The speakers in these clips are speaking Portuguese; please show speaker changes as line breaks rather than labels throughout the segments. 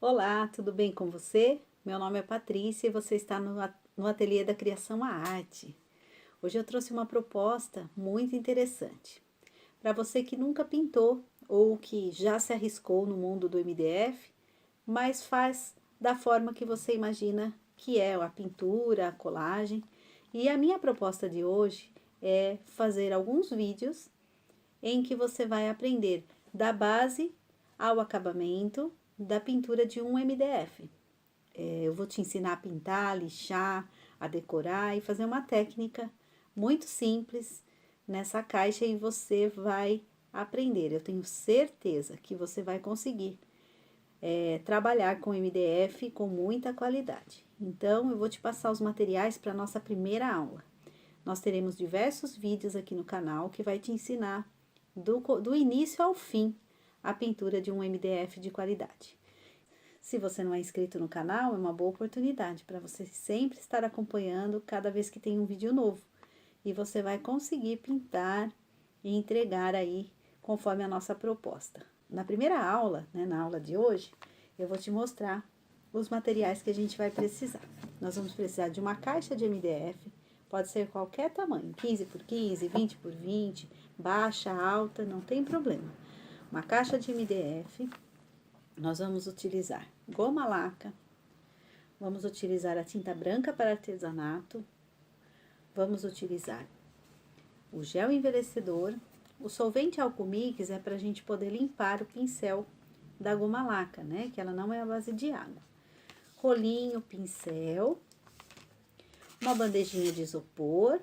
Olá, tudo bem com você? Meu nome é Patrícia e você está no Ateliê da Criação à Arte. Hoje eu trouxe uma proposta muito interessante. Para você que nunca pintou ou que já se arriscou no mundo do MDF, mas faz da forma que você imagina que é a pintura, a colagem. E a minha proposta de hoje é fazer alguns vídeos em que você vai aprender da base ao acabamento da pintura de um MDF. Eu vou te ensinar a pintar, a lixar, a decorar e fazer uma técnica muito simples nessa caixa e você vai aprender. Eu tenho certeza que você vai conseguir trabalhar com MDF com muita qualidade. Então, eu vou te passar os materiais para a nossa primeira aula. Nós teremos diversos vídeos aqui no canal que vai te ensinar do início ao fim a pintura de um MDF de qualidade. Se você não é inscrito no canal, é uma boa oportunidade para você sempre estar acompanhando cada vez que tem um vídeo novo. E você vai conseguir pintar e entregar aí conforme a nossa proposta. Na primeira aula, na aula de hoje, eu vou te mostrar os materiais que a gente vai precisar. Nós vamos precisar de uma caixa de MDF, pode ser qualquer tamanho, 15 por 15, 20 por 20, baixa, alta, não tem problema. Uma caixa de MDF, nós vamos utilizar goma laca, vamos utilizar a tinta branca para artesanato, vamos utilizar o gel envelhecedor, o solvente álcool mix é para a gente poder limpar o pincel da goma laca, né? Que ela não é a base de água. Rolinho, pincel, uma bandejinha de isopor,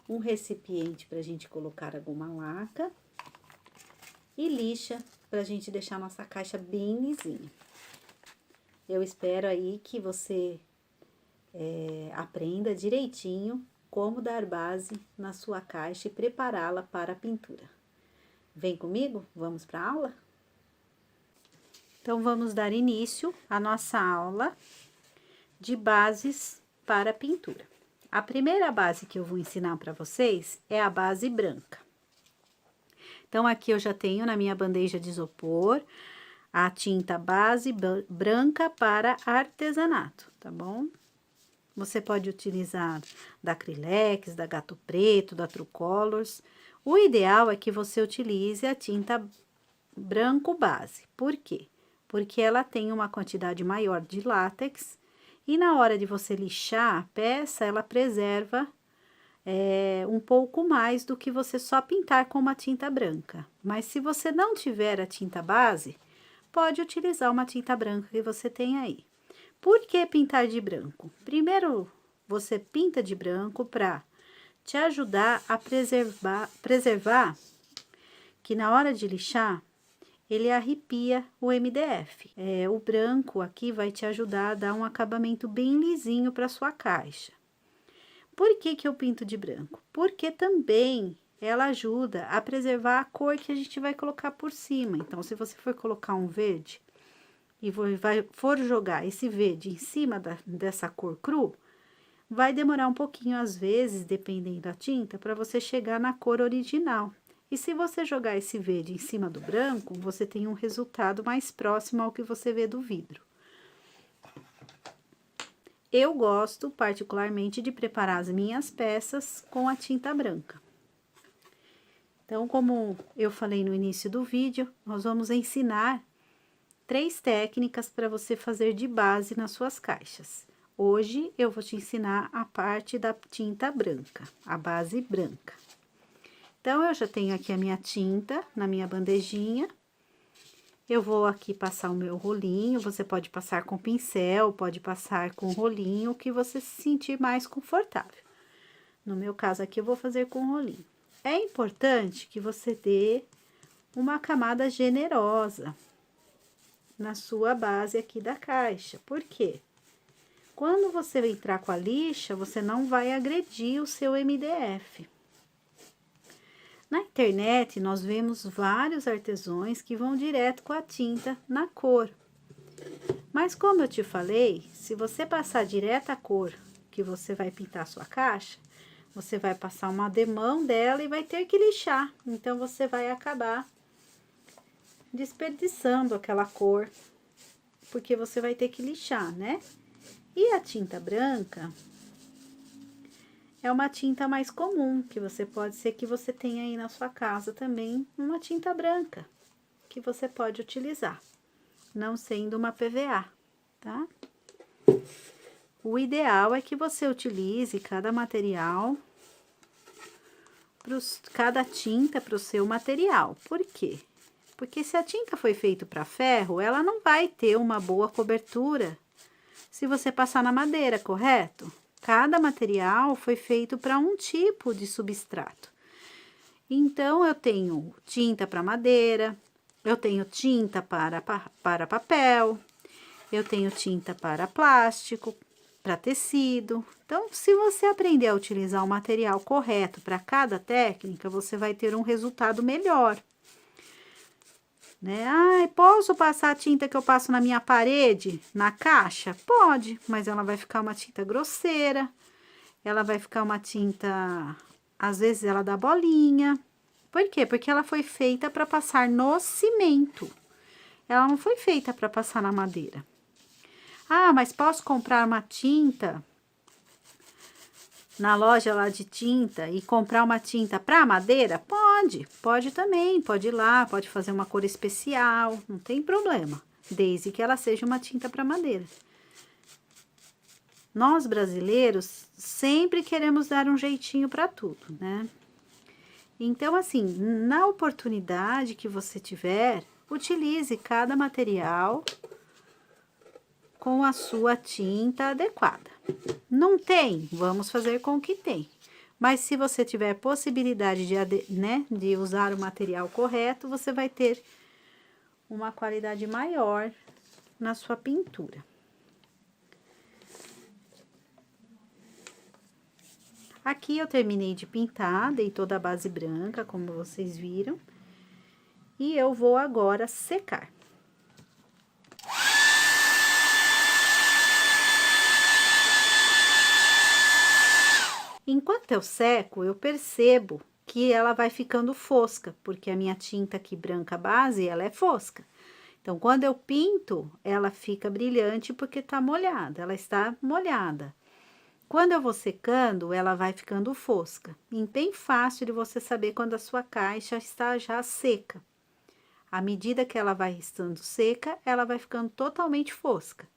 um recipiente para a gente colocar a goma laca e lixa para a gente deixar a nossa caixa bem lisinha. Eu espero aí que você aprenda direitinho como dar base na sua caixa e prepará-la para a pintura. Vem comigo? Vamos para a aula? Então, vamos dar início à nossa aula de bases para a pintura. A primeira base que eu vou ensinar para vocês é a base branca. Então, aqui eu já tenho na minha bandeja de isopor a tinta base branca para artesanato, tá bom? Você pode utilizar da Acrylex, da Gato Preto, da True Colors. O ideal é que você utilize a tinta branco base. Por quê? Porque ela tem uma quantidade maior de látex e na hora de você lixar a peça, ela preserva um pouco mais do que você só pintar com uma tinta branca. Mas se você não tiver a tinta base, pode utilizar uma tinta branca que você tem aí. Por que pintar de branco? Primeiro, você pinta de branco para te ajudar a preservar que na hora de lixar, ele arrepia o MDF. O branco aqui vai te ajudar a dar um acabamento bem lisinho para sua caixa. Por que que eu pinto de branco? Porque também ela ajuda a preservar a cor que a gente vai colocar por cima. Então, se você for colocar um verde e for jogar esse verde em cima dessa cor cru, vai demorar um pouquinho, às vezes, dependendo da tinta, para você chegar na cor original. E se você jogar esse verde em cima do branco, você tem um resultado mais próximo ao que você vê do vidro. Eu gosto, particularmente, de preparar as minhas peças com a tinta branca. Então, como eu falei no início do vídeo, nós vamos ensinar 3 técnicas para você fazer de base nas suas caixas. Hoje, eu vou te ensinar a parte da tinta branca, a base branca. Então, eu já tenho aqui a minha tinta na minha bandejinha. Eu vou aqui passar o meu rolinho, você pode passar com pincel, pode passar com rolinho, o que você se sentir mais confortável. No meu caso aqui, eu vou fazer com rolinho. É importante que você dê uma camada generosa na sua base aqui da caixa. Por quê? Quando você entrar com a lixa, você não vai agredir o seu MDF. Na internet, nós vemos vários artesãos que vão direto com a tinta na cor. Mas como eu te falei, se você passar direto a cor que você vai pintar a sua caixa, você vai passar uma demão dela e vai ter que lixar. Então, você vai acabar desperdiçando aquela cor porque você vai ter que lixar, né? E a tinta branca é uma tinta mais comum, que você pode ser que você tenha aí na sua casa também uma tinta branca, que você pode utilizar, não sendo uma PVA, tá? O ideal é que você utilize cada material, cada tinta para o seu material. Por quê? Porque se a tinta foi feita para ferro, ela não vai ter uma boa cobertura se você passar na madeira, correto? Cada material foi feito para um tipo de substrato. Então, eu tenho tinta para madeira, eu tenho tinta para papel, eu tenho tinta para plástico, para tecido. Então, se você aprender a utilizar o material correto para cada técnica, você vai ter um resultado melhor. Né? Ah, posso passar a tinta que eu passo na minha parede, na caixa? Pode, mas ela vai ficar uma tinta grosseira, ela vai ficar uma tinta, às vezes ela dá bolinha. Por quê? Porque ela foi feita para passar no cimento, ela não foi feita para passar na madeira. Ah, mas posso comprar uma tinta na loja lá de tinta e comprar uma tinta para madeira? Pode também, pode ir lá, pode fazer uma cor especial, não tem problema, desde que ela seja uma tinta para madeira. Nós brasileiros sempre queremos dar um jeitinho para tudo, né? Então, assim, na oportunidade que você tiver, utilize cada material com a sua tinta adequada. Não tem? Vamos fazer com o que tem. Mas se você tiver possibilidade de usar o material correto, você vai ter uma qualidade maior na sua pintura. Aqui eu terminei de pintar, dei toda a base branca, como vocês viram. E eu vou agora secar. Enquanto eu seco, eu percebo que ela vai ficando fosca, porque a minha tinta aqui branca base, ela é fosca. Então, quando eu pinto, ela fica brilhante porque tá molhada, ela está molhada. Quando eu vou secando, ela vai ficando fosca. E bem fácil de você saber quando a sua caixa está já seca. À medida que ela vai estando seca, ela vai ficando totalmente fosca.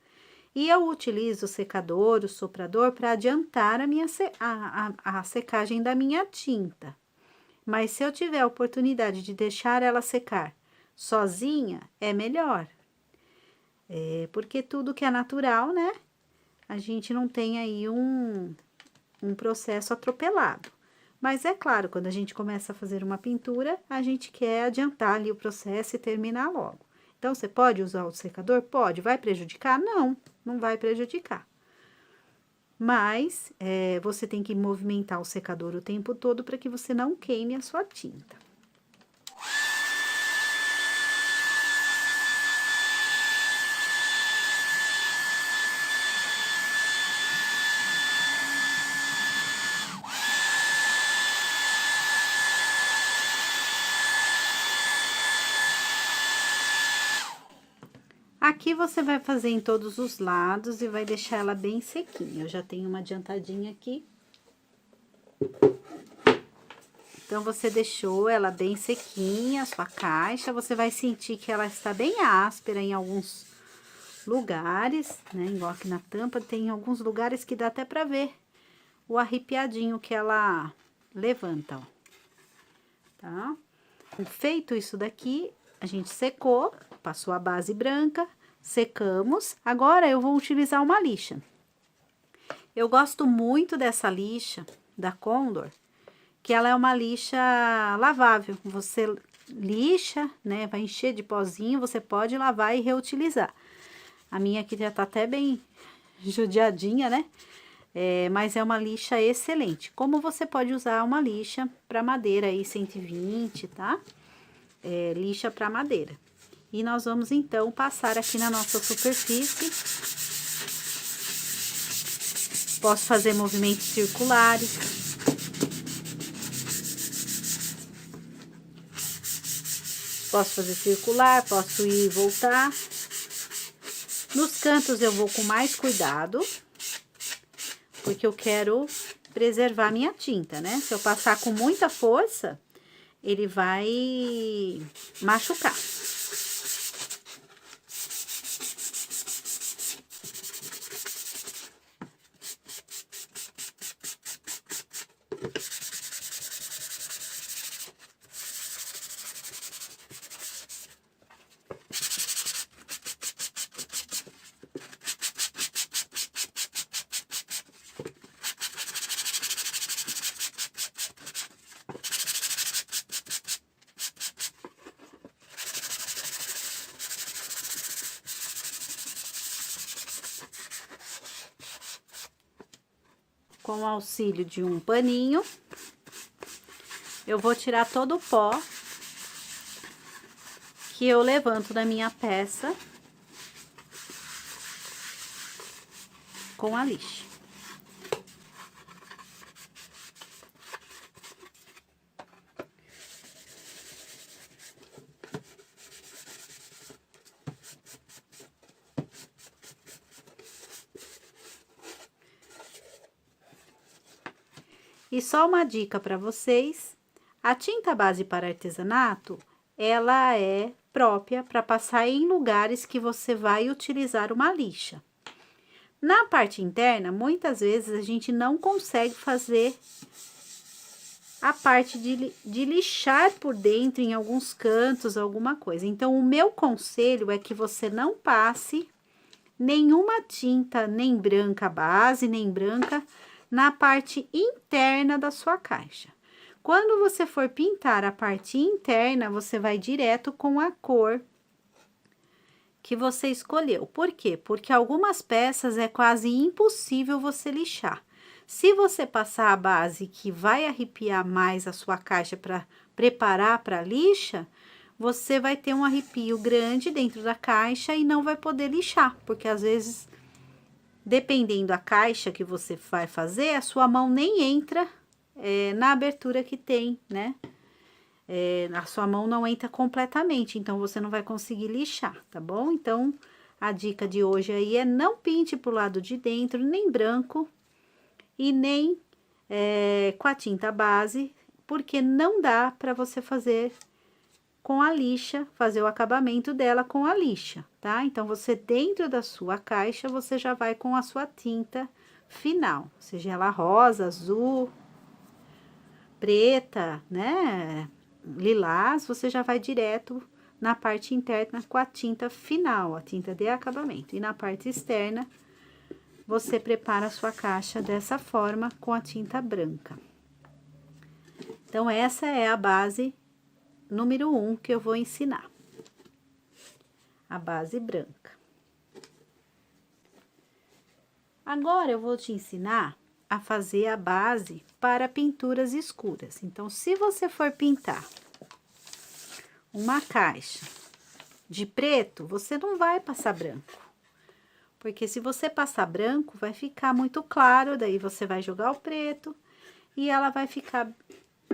E eu utilizo o secador, o soprador, para adiantar a secagem da minha tinta. Mas se eu tiver a oportunidade de deixar ela secar sozinha, é melhor. Porque tudo que é natural, né? A gente não tem aí um processo atropelado. Mas é claro, quando a gente começa a fazer uma pintura, a gente quer adiantar ali o processo e terminar logo. Então, você pode usar o secador? Pode. Vai prejudicar? Não, não vai prejudicar. Mas, você tem que movimentar o secador o tempo todo para que você não queime a sua tinta. Aqui você vai fazer em todos os lados e vai deixar ela bem sequinha. Eu já tenho uma adiantadinha aqui. Então, você deixou ela bem sequinha, a sua caixa. Você vai sentir que ela está bem áspera em alguns lugares, né? Igual aqui na tampa, tem alguns lugares que dá até pra ver o arrepiadinho que ela levanta, ó. Tá? Feito isso daqui, a gente secou, passou a base branca, secamos. Agora, eu vou utilizar uma lixa. Eu gosto muito dessa lixa da Condor, que ela é uma lixa lavável. Você lixa, né, vai encher de pozinho, você pode lavar e reutilizar. A minha aqui já tá até bem judiadinha, né? Mas é uma lixa excelente. Como você pode usar uma lixa para madeira aí, 120, tá? Lixa para madeira. E nós vamos, então, passar aqui na nossa superfície. Posso fazer movimentos circulares. Posso fazer circular, posso ir e voltar. Nos cantos eu vou com mais cuidado, porque eu quero preservar minha tinta, né? Se eu passar com muita força, ele vai machucar. Com o auxílio de um paninho, eu vou tirar todo o pó que eu levanto da minha peça com a lixa. E só uma dica para vocês, a tinta base para artesanato, ela é própria para passar em lugares que você vai utilizar uma lixa. Na parte interna, muitas vezes a gente não consegue fazer a parte de lixar por dentro em alguns cantos, alguma coisa. Então, o meu conselho é que você não passe nenhuma tinta, nem branca base, nem branca, na parte interna da sua caixa. Quando você for pintar a parte interna, você vai direto com a cor que você escolheu. Por quê? Porque algumas peças é quase impossível você lixar. Se você passar a base que vai arrepiar mais a sua caixa para preparar para lixa, você vai ter um arrepio grande dentro da caixa e não vai poder lixar, porque às vezes, dependendo da caixa que você vai fazer, a sua mão nem entra na abertura que tem, né? A sua mão não entra completamente, então você não vai conseguir lixar, tá bom? Então, a dica de hoje aí é não pinte pro lado de dentro, nem branco e nem com a tinta base, porque não dá para você fazer com a lixa, fazer o acabamento dela com a lixa, tá? Então, você dentro da sua caixa, você já vai com a sua tinta final, seja ela rosa, azul, preta, né? Lilás, você já vai direto na parte interna com a tinta final, a tinta de acabamento. E na parte externa, você prepara a sua caixa dessa forma com a tinta branca. Então, essa é a base número 1 que eu vou ensinar. A base branca. Agora, eu vou te ensinar a fazer a base para pinturas escuras. Então, se você for pintar uma caixa de preto, você não vai passar branco. Porque se você passar branco, vai ficar muito claro, daí você vai jogar o preto e ela vai ficar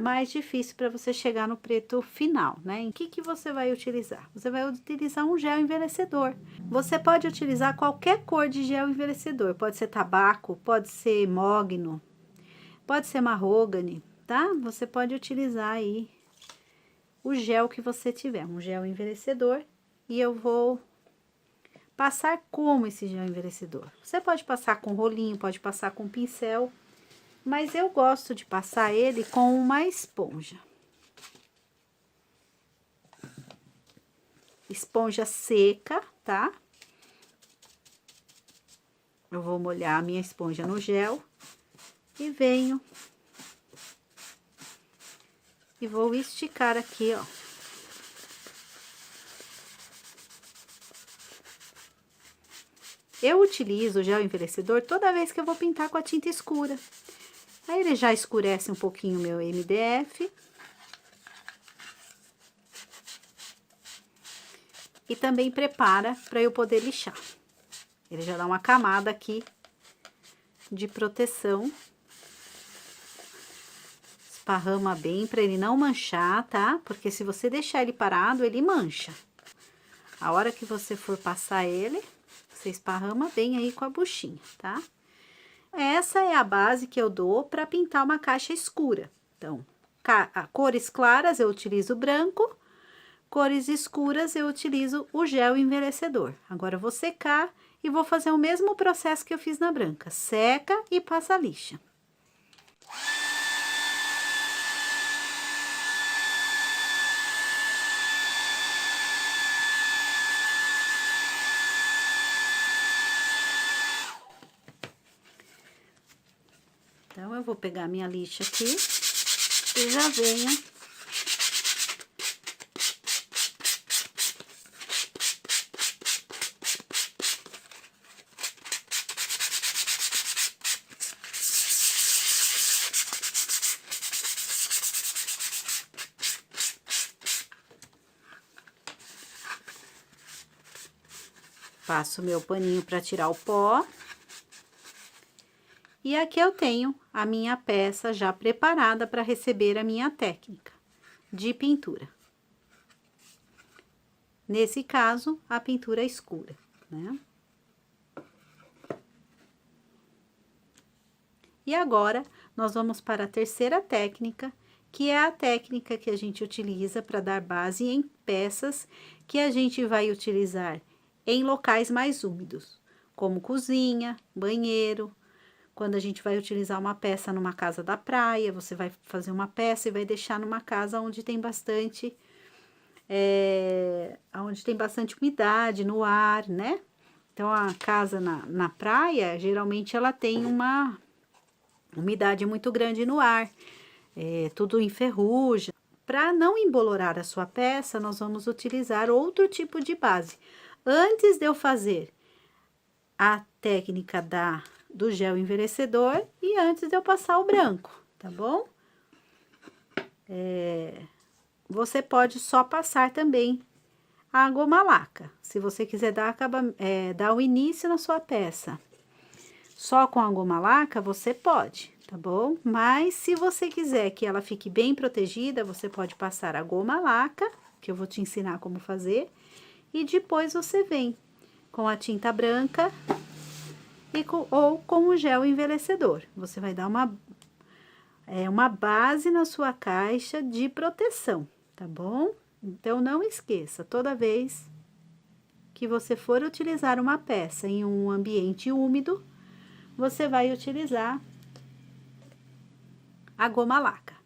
mais difícil para você chegar no preto final, né? Em que você vai utilizar? Você vai utilizar um gel envelhecedor. Você pode utilizar qualquer cor de gel envelhecedor. Pode ser tabaco, pode ser mogno, pode ser marrogane, tá? Você pode utilizar aí o gel que você tiver, um gel envelhecedor. E eu vou passar como esse gel envelhecedor. Você pode passar com rolinho, pode passar com pincel, mas eu gosto de passar ele com uma esponja. Esponja seca, tá? Eu vou molhar a minha esponja no gel e venho e vou esticar aqui, ó. Eu utilizo o gel envelhecedor toda vez que eu vou pintar com a tinta escura. Aí, ele já escurece um pouquinho o meu MDF. E também prepara para eu poder lixar. Ele já dá uma camada aqui de proteção. Esparrama bem para ele não manchar, tá? Porque se você deixar ele parado, ele mancha. A hora que você for passar ele, Você esparrama bem aí com a buchinha, tá? Essa é a base que eu dou para pintar uma caixa escura. Então, cores claras eu utilizo branco, cores escuras eu utilizo o gel envelhecedor. Agora eu vou secar e vou fazer o mesmo processo que eu fiz na branca. Seca e passa a lixa. Então, eu vou pegar minha lixa aqui e já venho passo meu paninho para tirar o pó. E aqui eu tenho a minha peça já preparada para receber a minha técnica de pintura. Nesse caso, a pintura escura, né? E agora, nós vamos para a terceira técnica, que é a técnica que a gente utiliza para dar base em peças que a gente vai utilizar em locais mais úmidos, como cozinha, banheiro. Quando a gente vai utilizar uma peça numa casa da praia, você vai fazer uma peça e vai deixar numa casa onde tem bastante, umidade no ar, né? Então, a casa na praia, geralmente ela tem uma umidade muito grande no ar, tudo enferruja. Para não embolorar a sua peça, nós vamos utilizar outro tipo de base. Antes de eu fazer a técnica do gel envelhecedor e antes de eu passar o branco, tá bom? Você pode só passar também a goma laca, se você quiser dar o início na sua peça. Só com a goma laca você pode, tá bom? Mas se você quiser que ela fique bem protegida, você pode passar a goma laca, que eu vou te ensinar como fazer, e depois você vem com a tinta branca ou com o gel envelhecedor. Você vai dar uma base na sua caixa de proteção, tá bom? Então, não esqueça, toda vez que você for utilizar uma peça em um ambiente úmido, você vai utilizar a goma laca.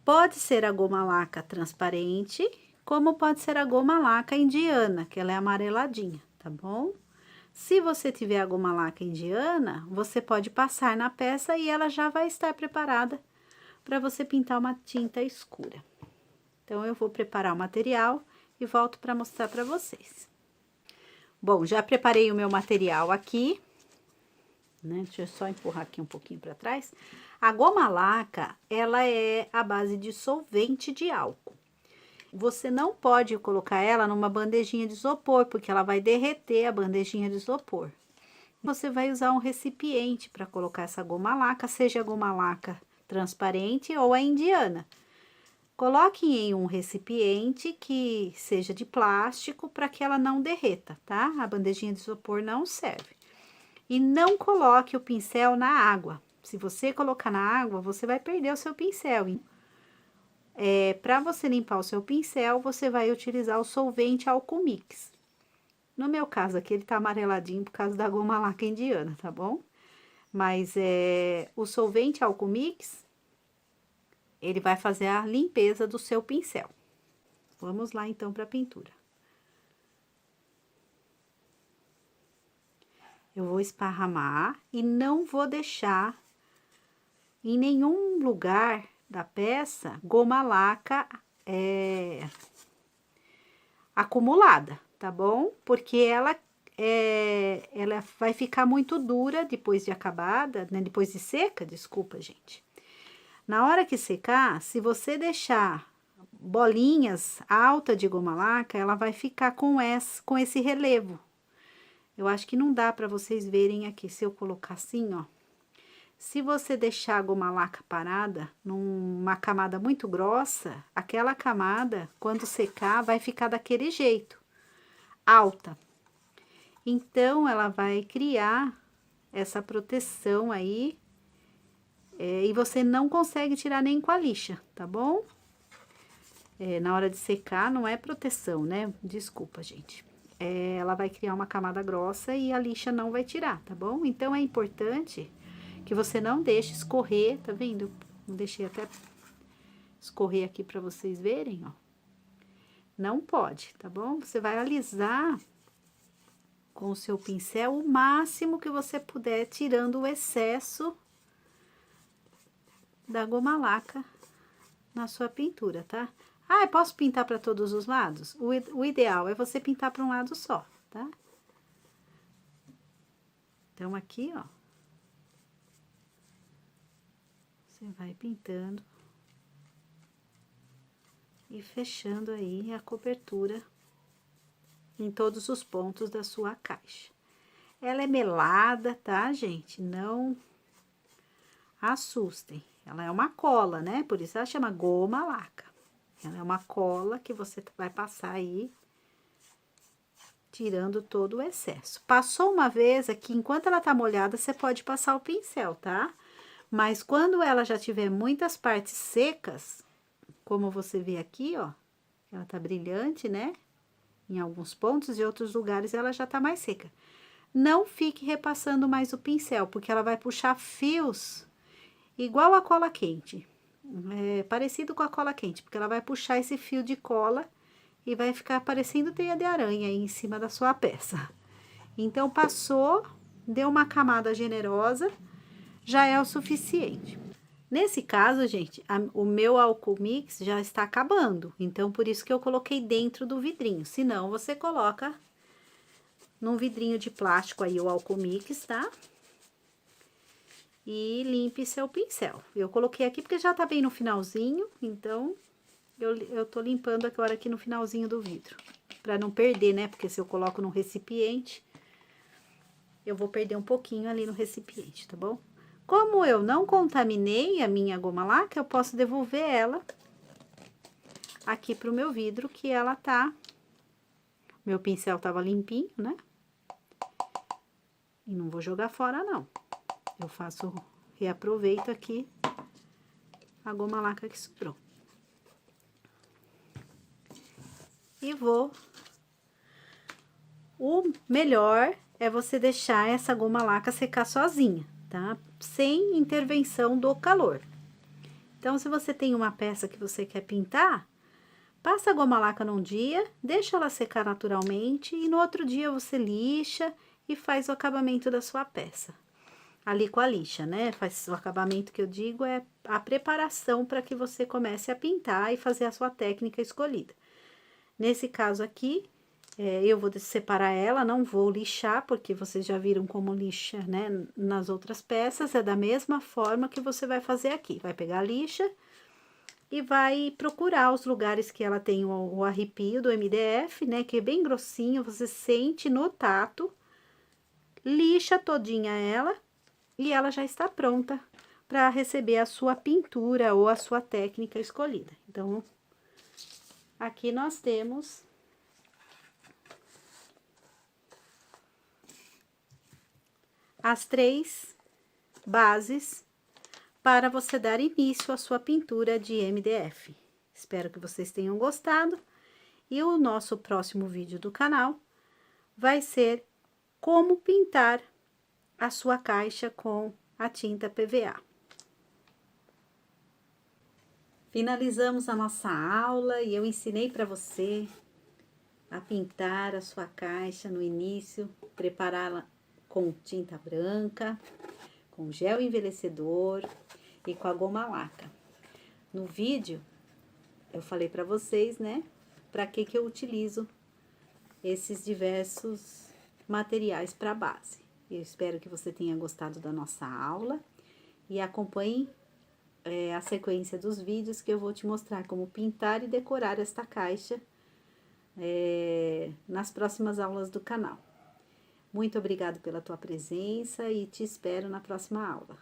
Pode ser a goma laca transparente, como pode ser a goma laca indiana, que ela é amareladinha, tá bom? Se você tiver a goma laca indiana, você pode passar na peça e ela já vai estar preparada para você pintar uma tinta escura. Então, eu vou preparar o material e volto para mostrar para vocês. Bom, já preparei o meu material aqui, né? Deixa eu só empurrar aqui um pouquinho para trás. A goma laca, ela é a base de solvente de álcool. Você não pode colocar ela numa bandejinha de isopor, porque ela vai derreter a bandejinha de isopor. Você vai usar um recipiente para colocar essa goma laca, seja a goma laca transparente ou a indiana. Coloque em um recipiente que seja de plástico para que ela não derreta, tá? A bandejinha de isopor não serve. E não coloque o pincel na água. Se você colocar na água, você vai perder o seu pincel. Para você limpar o seu pincel, você vai utilizar o solvente álcool mix. No meu caso aqui, ele tá amareladinho por causa da goma laca indiana, tá bom? Mas o solvente álcool mix, ele vai fazer a limpeza do seu pincel. Vamos lá então para a pintura. Eu vou esparramar e não vou deixar em nenhum lugar da peça goma laca acumulada, tá bom? Porque ela vai ficar muito dura depois de acabada, né? Depois de seca, desculpa, gente. Na hora que secar, se você deixar bolinhas altas de goma laca, ela vai ficar com esse relevo. Eu acho que não dá para vocês verem aqui, se eu colocar assim, ó. Se você deixar a goma laca parada numa camada muito grossa, aquela camada, quando secar, vai ficar daquele jeito, alta. Então, ela vai criar essa proteção aí, e você não consegue tirar nem com a lixa, tá bom? Na hora de secar, não é proteção, né? Desculpa, gente. Ela vai criar uma camada grossa e a lixa não vai tirar, tá bom? Então, é importante que você não deixe escorrer, tá vendo? Eu deixei até escorrer aqui pra vocês verem, ó. Não pode, tá bom? Você vai alisar com o seu pincel o máximo que você puder, tirando o excesso da goma laca na sua pintura, tá? Ah, eu posso pintar para todos os lados? O ideal é você pintar para um lado só, tá? Então, aqui, ó. Você vai pintando e fechando aí a cobertura em todos os pontos da sua caixa. Ela é melada, tá, gente? Não assustem. Ela é uma cola, né? Por isso ela chama goma laca. Ela é uma cola que você vai passar aí, tirando todo o excesso. Passou uma vez aqui, enquanto ela tá molhada, você pode passar o pincel, tá? Mas quando ela já tiver muitas partes secas, como você vê aqui, ó, ela tá brilhante, né? Em alguns pontos e outros lugares ela já tá mais seca. Não fique repassando mais o pincel, porque ela vai puxar fios igual a cola quente. Parecido com a cola quente, porque ela vai puxar esse fio de cola e vai ficar parecendo teia de aranha aí em cima da sua peça. Então, passou, deu uma camada generosa, já é o suficiente. Nesse caso, gente, o meu álcool mix já está acabando, então por isso que eu coloquei dentro do vidrinho. Se não, você coloca num vidrinho de plástico aí o álcool mix, tá? E limpe seu pincel. Eu coloquei aqui porque já tá bem no finalzinho, então eu tô limpando agora aqui no finalzinho do vidro. Pra não perder, né? Porque se eu coloco no recipiente, eu vou perder um pouquinho ali no recipiente, tá bom? Como eu não contaminei a minha goma laca, eu posso devolver ela aqui pro meu vidro, que ela tá... Meu pincel tava limpinho, né? E não vou jogar fora, não. Eu reaproveito aqui a goma laca que sobrou. E o melhor é você deixar essa goma laca secar sozinha, tá? Sem intervenção do calor. Então, se você tem uma peça que você quer pintar, passa a goma laca num dia, deixa ela secar naturalmente e no outro dia você lixa e faz o acabamento da sua peça. Ali com a lixa, né? Faz o acabamento que eu digo é a preparação para que você comece a pintar e fazer a sua técnica escolhida. Nesse caso aqui, eu vou separar ela, não vou lixar, porque vocês já viram como lixa, né? Nas outras peças, é da mesma forma que você vai fazer aqui. Vai pegar a lixa e vai procurar os lugares que ela tem o arrepio do MDF, né? Que é bem grossinho, você sente no tato, lixa todinha ela e ela já está pronta para receber a sua pintura ou a sua técnica escolhida. Então, aqui nós temos as 3 bases para você dar início à sua pintura de MDF. Espero que vocês tenham gostado. E o nosso próximo vídeo do canal vai ser como pintar a sua caixa com a tinta PVA. Finalizamos a nossa aula e eu ensinei para você a pintar a sua caixa no início, prepará-la com tinta branca, com gel envelhecedor e com a goma laca. No vídeo, eu falei para vocês, né, para que eu utilizo esses diversos materiais para base. Eu espero que você tenha gostado da nossa aula e acompanhe a sequência dos vídeos que eu vou te mostrar como pintar e decorar esta caixa nas próximas aulas do canal. Muito obrigado pela tua presença e te espero na próxima aula.